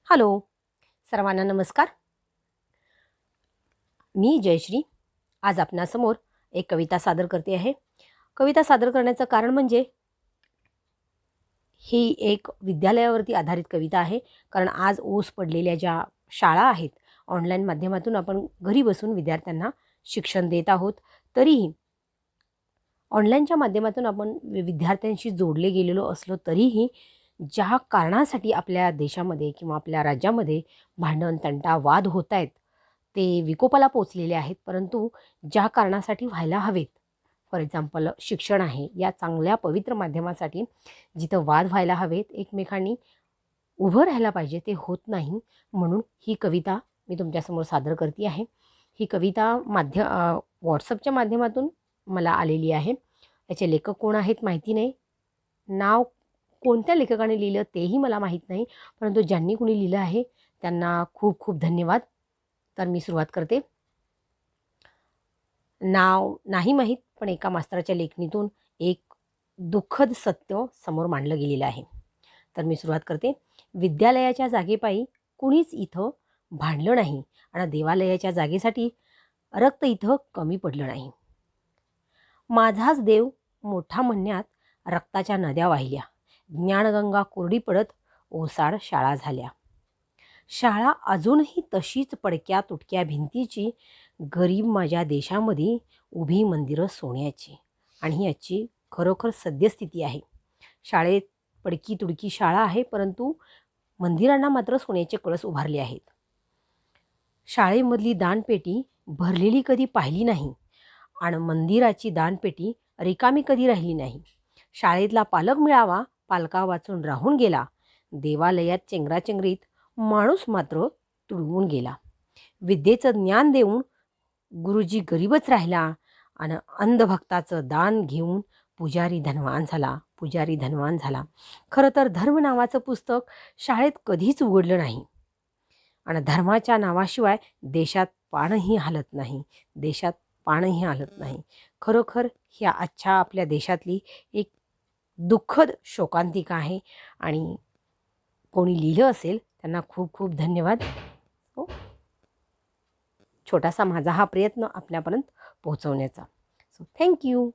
Hello, सर्वांना नमस्कार. मी जयश्री आज आपणासमोर एक कविता सादर करते आहे. कविता सादर करण्याचं कारण म्हणजे ही एक विद्यालयावरती आधारित कविता आहे. कारण आज ओस पडलेल्या ज्या शाळा आहेत, ऑनलाईन माध्यमातून आपण घरी बसून विद्यार्थ्यांना शिक्षण देत आहोत. तरीही ऑनलाईनच्या माध्यमातून आपण विद्यार्थ्यांशी जोडले गेलेलो असलो तरीही ज्या कारणासाठी आपल्या देशामध्ये किंवा आपल्या राज्यामध्ये भांडण, तंटा, वाद होत आहेत ते विकोपाला पोचलेले आहेत. परंतु ज्या कारणासाठी व्हायला हवेत, फॉर एक्झाम्पल शिक्षण आहे, या चांगल्या पवित्र माध्यमासाठी जिथं वाद व्हायला हवेत, एकमेकांनी उभं राहायला पाहिजे, ते होत नाही. म्हणून ही कविता मी तुमच्यासमोर सादर करते आहे. ही कविता व्हॉट्सअपच्या माध्यमातून मला आलेली आहे. याचे लेखक कोण आहेत माहिती नाही, नाव कोणत्या लेखकाने लिहिलं तेही मला माहीत नाही. परंतु ज्यांनी कुणी लिहिलं आहे त्यांना खूप खूप धन्यवाद. तर मी सुरुवात करते. नाव नाही माहीत, पण एका मास्तराच्या लेखणीतून एक दुःखद सत्य समोर मांडलं गेलेलं आहे. तर मी सुरुवात करते. विद्यालयाच्या जागेपायी कुणीच इथं भांडलं नाही आणि देवालयाच्या जागेसाठी रक्त इथं कमी पडलं नाही. माझाच देव मोठा म्हणण्यात रक्ताच्या नद्या वाहिल्या, ज्ञानगंगा कोरडी पडत ओसाड शाळा झाल्या. शाळा अजूनही तशीच पडक्या तुटक्या भिंतीची, गरीब माझ्या देशामध्ये उभी मंदिरं सोन्याची. आणि याची खरोखर सद्यस्थिती आहे. शाळेत पडकी तुडकी शाळा आहे, परंतु मंदिरांना मात्र सोन्याचे कळस उभारले आहेत. शाळेमधली दानपेटी भरलेली कधी पाहिली नाही आणि मंदिराची दानपेटी रिकामी कधी राहिली नाही. शाळेतला पालक मिळावा पालका वाचून राहून गेला. देवालयात चेंगराचेंगरीत माणूस मात्र तुडवून गेला. विद्येचं ज्ञान देऊन गुरुजी गरीबच राहिला आणि अंधभक्ताचं दान घेऊन पुजारी धनवान झाला. खरं तर धर्म नावाचं पुस्तक शाळेत कधीच उघडलं नाही आणि धर्माच्या नावाशिवाय देशात पाणही हलत नाही. खरोखर ह्या आजच्या आपल्या देशातली एक दुःखद शोकांतिका आहे. आणि कोणी लिहिलं असेल त्यांना खूप खूप धन्यवाद. हो, छोटासा माझा हा प्रयत्न आपल्यापर्यंत पोहोचवण्याचा. So thank you.